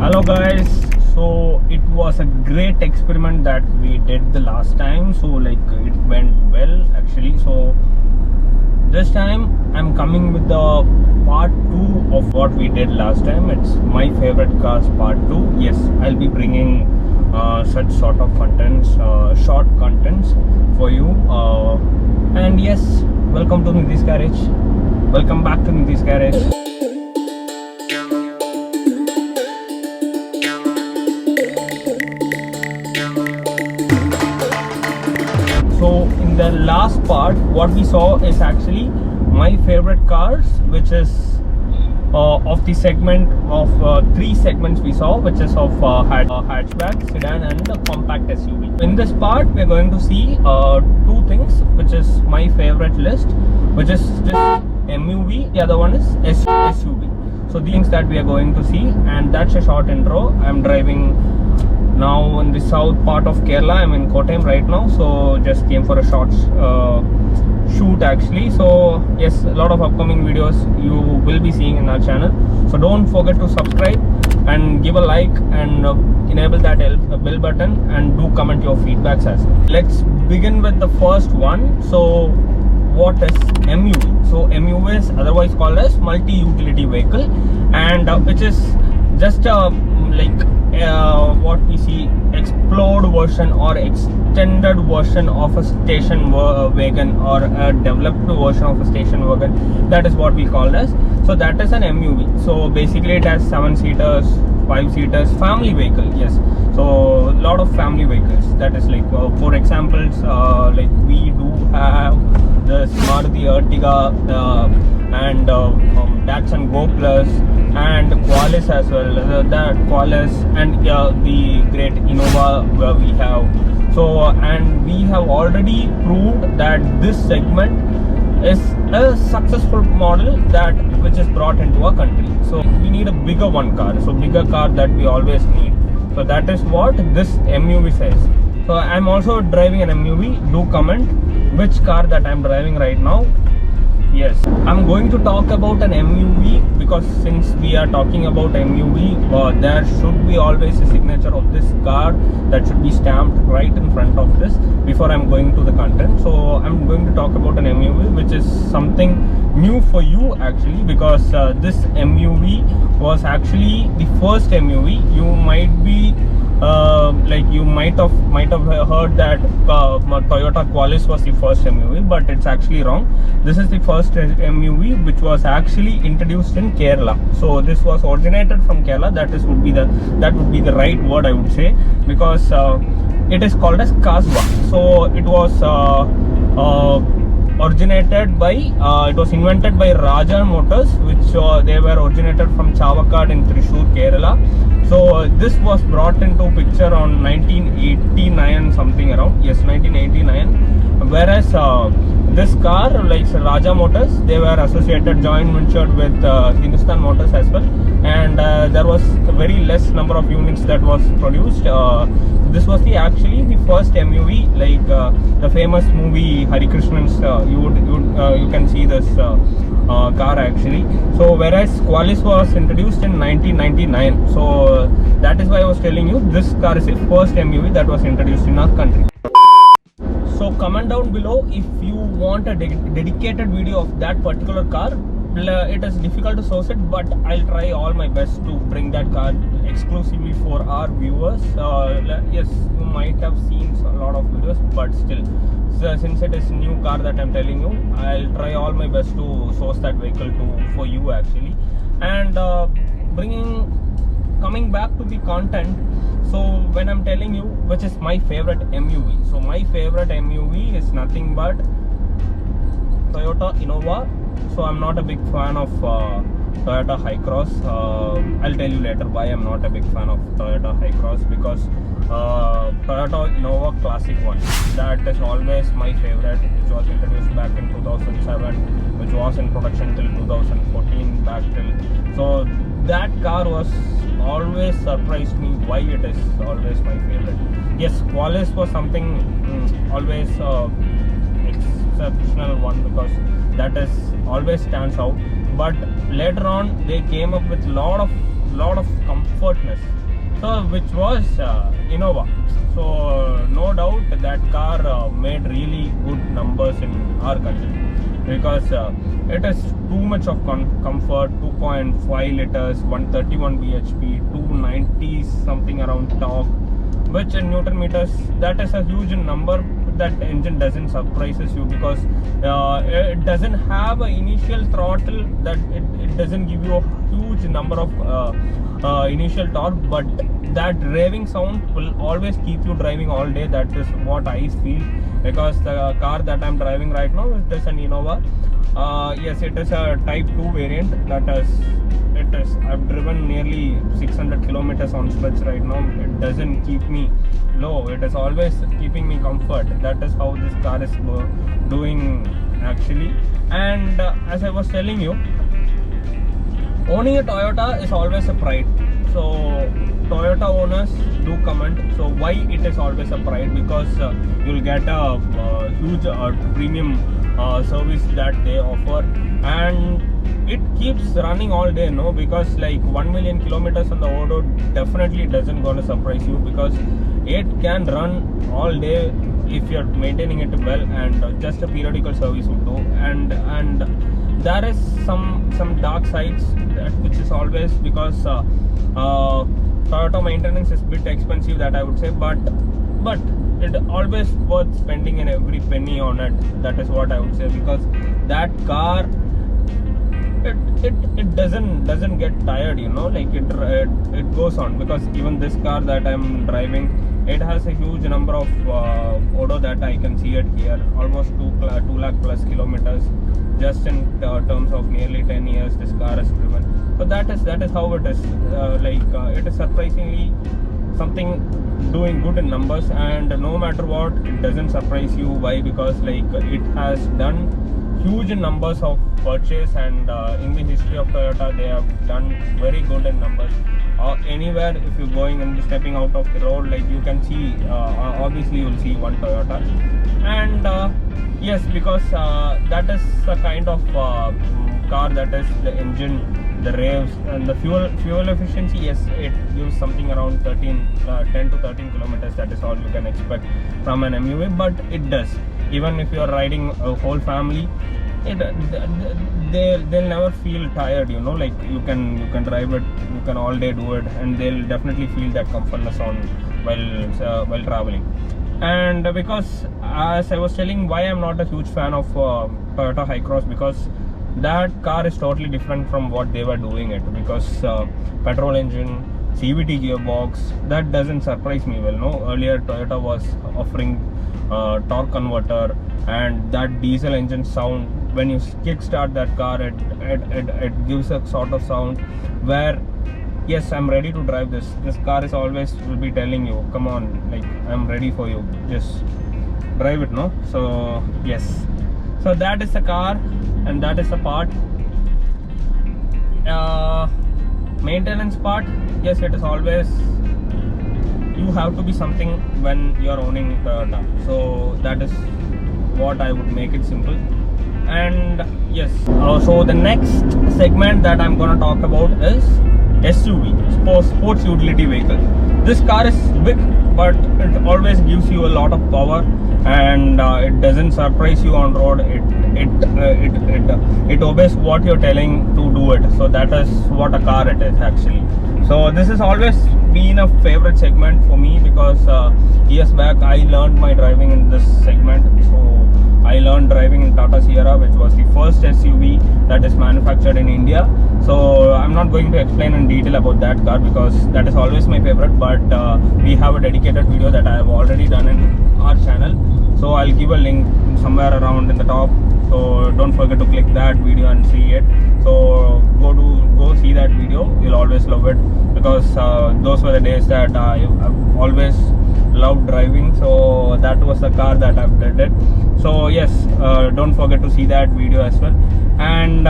Hello guys, so it was a great experiment that we did the last time, so like it went well actually. So this time I'm coming with the part 2 of what we did last time. It's my favorite cars part 2. Yes, I'll be bringing such sort of contents, short contents for you, and yes, welcome to Nidhi's Garage. Welcome back to Nidhi's Garage. So in the last part, what we saw is actually my favorite cars, which is of the segment of 3 segments we saw, which is of hatchback, sedan and compact SUV. In this part, we are going to see 2 things, which is my favorite list, which is just MUV, the other one is SUV. So the things that we are going to see, and that's a short intro. I'm driving now in the south part of Kerala. I'm in Kottayam right now, so just came for a short shoot actually. So yes, a lot of upcoming videos you will be seeing in our channel, so don't forget to subscribe and give a like and enable that bell button, and do comment your feedbacks as well. Let's begin with the first one. So what is MUV? So MUV is otherwise called as multi-utility vehicle, and which is just what we see explored version or extended version of a station wagon, or a developed version of a station wagon. That is what we call as. So that is an MUV. So basically it has 7-seaters, 5-seaters, family vehicle. Yes, so a lot of family vehicles. That is like for examples, like we do have the Maruti Ertiga and Datsun Go Plus and Qualis as well. That Qualis and the great Innova we have. So and we have already proved that this segment is a successful model that which is brought into our country. So we need a bigger one car. So bigger car that we always need. So that is what this MUV says. So I'm also driving an MUV. Do comment which car that I'm driving right now. Yes, I'm going to talk about an MUV because since we are talking about MUV, there should be always a signature of this car that should be stamped right in front of this before I'm going to the content. So I'm going to talk about an MUV, which is something new for you actually, because this MUV was actually the first MUV. You might be you might have heard that Toyota Qualis was the first MUV, but it's actually wrong. This is the first MUV which was actually introduced in Kerala. So this was originated from Kerala. That would be the right word, I would say, because it is called as Kaswa. So it was originated by it was invented by Raja Motors, which they were originated from Chavakad in Thrissur, Kerala. So this was brought into picture on 1989 something around. Yes, 1989. Whereas this car, like Raja Motors, they were associated, joint ventured with Hindustan Motors as well, and there was a very less number of units that was produced. This was actually the first MUV, like the famous movie Hari Krishnan's. You can see this car actually. So whereas Qualis was introduced in 1999. So that is why I was telling you this car is the first MUV that was introduced in our country. So comment down below if you want a dedicated video of that particular car. It is difficult to source it, but I'll try all my best to bring that car exclusively for our viewers. Yes, you might have seen a lot of videos, but still, since it is new car that I'm telling you, I'll try all my best to source that vehicle for you actually. And coming back to the content. So when I'm telling you which is my favorite MUV, so my favorite MUV is nothing but Toyota Innova. So I'm not a big fan of Toyota Hi-Cross. I'll tell you later why I'm not a big fan of Toyota Hi-Cross, because Toyota Innova Classic one, that is always my favorite, which was introduced back in 2007, which was in production till 2014 back till. So that car was always surprised me why it is always my favorite. Yes, Qualis was something always exceptional one, because that is always stands out. But later on they came up with lot of comfortness. which was Innova. So no doubt that car made really good numbers in our country, because it has too much of comfort. 2.5 liters, 131 bhp, 290 something around torque, which in Newton meters, that is a huge number. That engine doesn't surprises you, because it doesn't have an initial throttle, that it doesn't give you a huge number of initial torque, but that raving sound will always keep you driving all day. That is what I feel, because the car that I'm driving right now, it is an Innova. Yes, it is a Type 2 variant. I've driven nearly 600 kilometers on stretch right now. It doesn't keep me low, it is always keeping me comfort. That is how this car is doing actually. And as I was telling you, owning a Toyota is always a pride. So Toyota owners, do comment. So why it is always a pride? Because you'll get a huge premium service that they offer, and it keeps running all day, no? Because like 1 million kilometers on the road definitely doesn't gonna surprise you, because it can run all day if you're maintaining it well, and just a periodical service would do. And there is some dark sides, which is always because Toyota maintenance is a bit expensive, that I would say, but it always worth spending in every penny on it. That is what I would say, because that car, it doesn't get tired, like it goes on. Because even this car that I'm driving, it has a huge number of odo that I can see it here, almost 2 lakh plus kilometers, just in terms of nearly 10 years this car has driven. So that is how it is. It is surprisingly something doing good in numbers, and no matter what, it doesn't surprise you. Why? Because like it has done huge numbers of purchase, and in the history of Toyota, they have done very good in numbers. Anywhere if you're going and stepping out of the road, like you can see, obviously you'll see one Toyota. And yes, because that is a kind of car, that is the engine, the revs, and the fuel efficiency. Yes, it gives something around 10 to 13 kilometers. That is all you can expect from an MUV, but it does. Even if you are riding a whole family, they'll never feel tired, like you can drive it, you can all day do it, and they'll definitely feel that comfortness on while traveling. And because, as I was telling, why I'm not a huge fan of Toyota Hycross, because that car is totally different from what they were doing it. Because petrol engine, CVT gearbox, that doesn't surprise me. Well, no, earlier Toyota was offering torque converter, and that diesel engine sound, when you kickstart that car, it gives a sort of sound where, yes, I'm ready to drive this car is always will be telling you, come on, like I'm ready for you, just drive it, no? So yes, so that is the car, and that is the part. Maintenance part, yes, it is always, you have to be something when you're owning Toyota. So that is what I would make it simple. And yes, so the next segment that I'm gonna talk about is SUV, sports utility vehicle. This car is big, but it always gives you a lot of power, and it doesn't surprise you on road. It obeys what you're telling to do it. So that is what a car it is actually. So this has always been a favorite segment for me, because years back I learned my driving in this segment. So I learned driving in Tata Sierra, which was the first SUV that is manufactured in India. So I'm not going to explain in detail about that car, because that is always my favorite, but we have a dedicated video that I have already done in our channel. So I'll give a link somewhere around in the top, so don't forget to click that video and see it. So go see that video, you'll always love it, because those were the days that I've always loved driving. So that was the car that I've did it. So yes, don't forget to see that video as well. And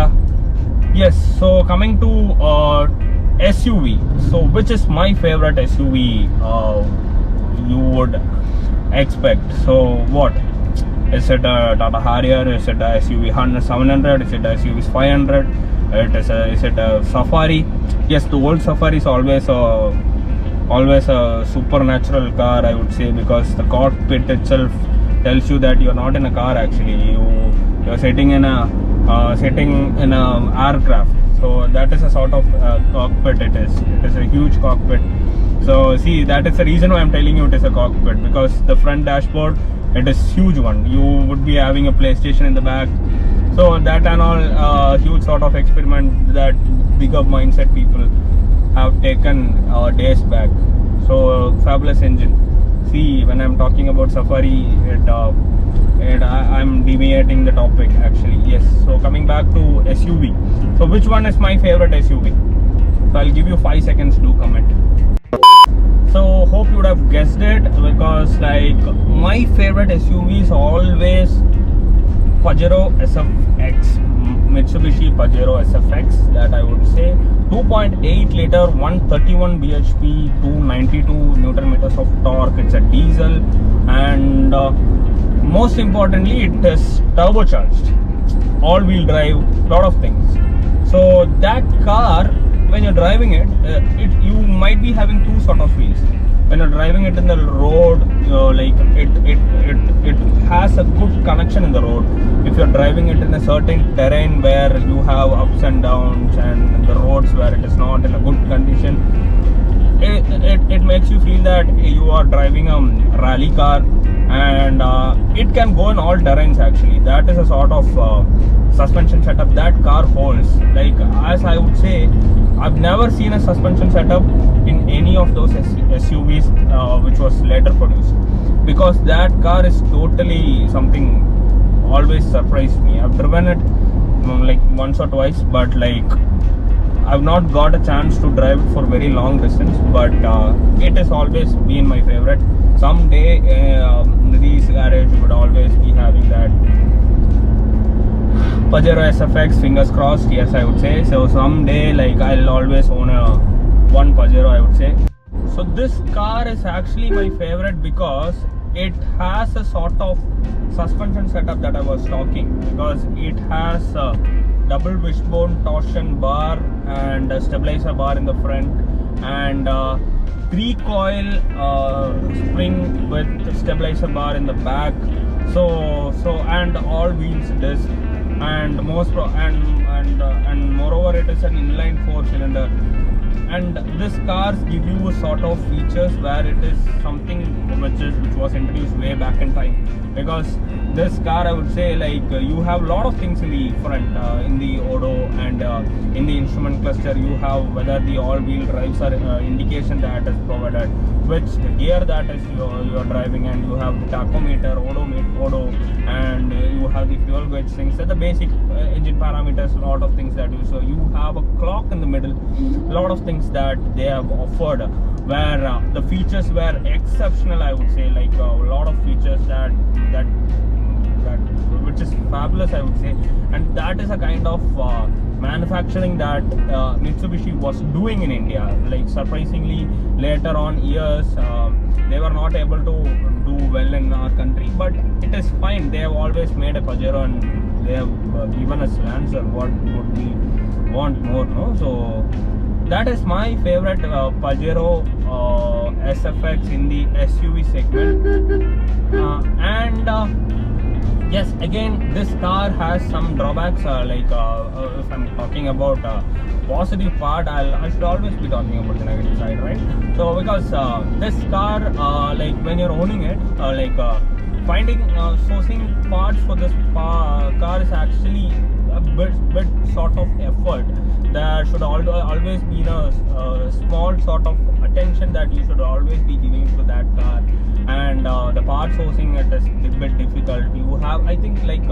yes, so coming to SUV, so which is my favorite SUV you would expect? So what is it? A Tata Harrier? Is it a SUV 700? Is it a SUV 500? Is it a Safari? Yes, the old Safari is always always a supernatural car, I would say, because the cockpit itself tells you that you're not in a car. Actually, you're sitting in a aircraft. So that is a sort of cockpit. It is a huge cockpit. So see, that is the reason why I'm telling you it is a cockpit, because the front dashboard, it is huge one. You would be having a PlayStation in the back. So that and all huge sort of experiment that bigger mindset people have taken days back. So fabulous engine. See, when I'm talking about Safari, I'm deviating the topic actually. Yes. So coming back to SUV. So which one is my favorite SUV? So I'll give you 5 seconds to comment. So hope you would have guessed it, because like my favorite SUV is always Pajero SFX, Mitsubishi Pajero SFX, that I would say. 2.8 liter, 131 bhp, 292 Newton meters of torque. It's a diesel, and most importantly, it is turbocharged, all-wheel drive, lot of things. So that car, when you're driving it, you might be having two sort of feels. When you're driving it in the road, like it has a good connection in the road. If you're driving it in a certain terrain where you have ups and downs, and the roads where it is not in a good condition, it makes you feel that you are driving a rally car, and it can go in all terrains actually. That is a sort of suspension setup that car holds. Like, as I would say, I've never seen a suspension setup in any of those SUVs which was later produced, because that car is totally something always surprised me. I've driven it like once or twice, but like I've not got a chance to drive it for very long distance, but it has always been my favorite. Someday these garage would always be having that Pajero SFX, fingers crossed. Yes, I would say. So someday, like, I'll always own one Pajero, I would say. So this car is actually my favorite because it has a sort of suspension setup that I was talking, because it has a double wishbone torsion bar and a stabilizer bar in the front, and 3-coil spring with stabilizer bar in the back. So and all wheels disc, and moreover it is an inline 4-cylinder. And this cars give you a sort of features where it is something which was introduced way back in time, because this car, I would say, like, you have a lot of things in the front, in the odo, and in the instrument cluster you have whether the all-wheel drives are indication that is provided, which gear that is you are driving, and you have the tachometer, odo, and you have the fuel gauge things, the basic engine parameters, a lot of things that you. So you have a clock in the middle, a lot of things that they have offered, where the features were exceptional, I would say. Like, a lot of features that which is fabulous, I would say. And that is a kind of manufacturing that Mitsubishi was doing in India. Like, surprisingly, later on years, they were not able to do well in our country, but it is fine. They have always made a Pajero, and they have given us Lancer. What would we want more, no? So that is my favorite Pajero SFX in the SUV segment. Yes, again, this car has some drawbacks. Like, if I'm talking about positive part, I should always be talking about the negative side, right? So because this car, like, when you're owning it, finding sourcing parts for this car is actually a bit sort of effort. There should always be a small sort of attention that you should always be giving to that car, and the part sourcing, it is a bit difficult. You have, I think, like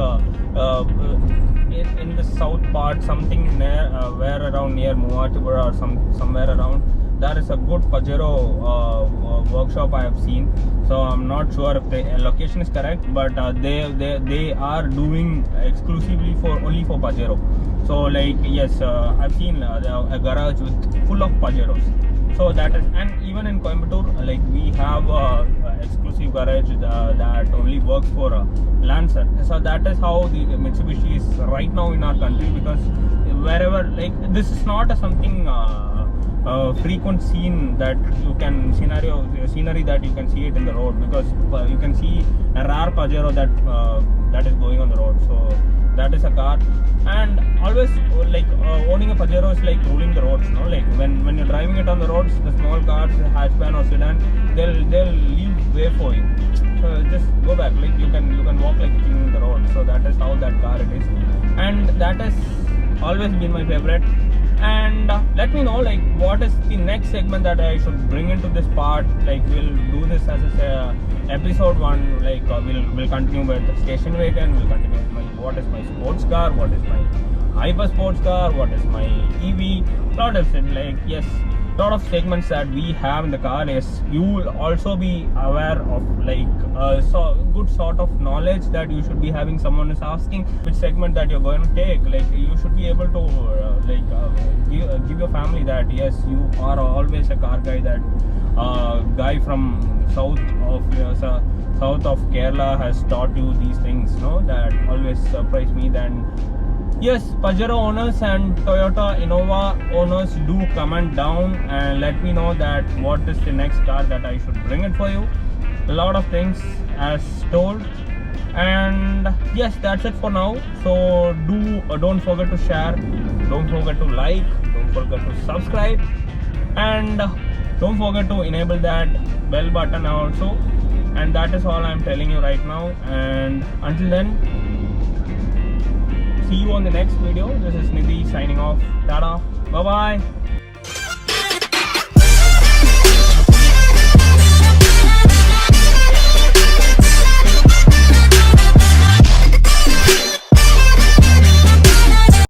in the south part, something near where around near Muatupura or somewhere around, there is a good Pajero workshop I have seen. So I'm not sure if the location is correct, but they are doing exclusively only for Pajero. So, like, yes, I've seen a garage with full of Pajeros. So that is, and even in Coimbatore, like, we have exclusive garage that only works for Lancer. So that is how the Mitsubishi is right now in our country, because wherever, like, this is not something frequent scene that you can scenery that you can see it in the road, because you can see a rare Pajero that is going on the road. So that is a car. And always like owning a Pajero is like ruling the roads, no? Like when you're driving it on the roads, the small cars, hatchback or sedan, they'll leave way for you. So just go back, like you can walk like a king in the road. So that is how that car it is, and that has always been my favorite. And let me know like what is the next segment that I should bring into this part. Like we'll do this as a episode 1. Like we'll continue with the station wagon. We'll continue with what is my sports car, what is my hyper sports car, what is my EV. Lot of it. Like yes, lot of segments that we have in the car. Is you will also be aware of like good sort of knowledge that you should be having. Someone is asking which segment that you're going to take, like you should be able to give your family that yes, you are always a car guy. That guy from south of Kerala has taught you these things, no? That always surprise me. Then yes, Pajero owners and Toyota Innova owners, do comment down and let me know that what is the next car that I should bring it for you. A lot of things as told. And yes, that's it for now. So don't forget to share, don't forget to like, don't forget to subscribe, and don't forget to enable that bell button also. And that is all I'm telling you right now. And until then, see you on the next video. This is Nidhi signing off. Tada. Bye bye.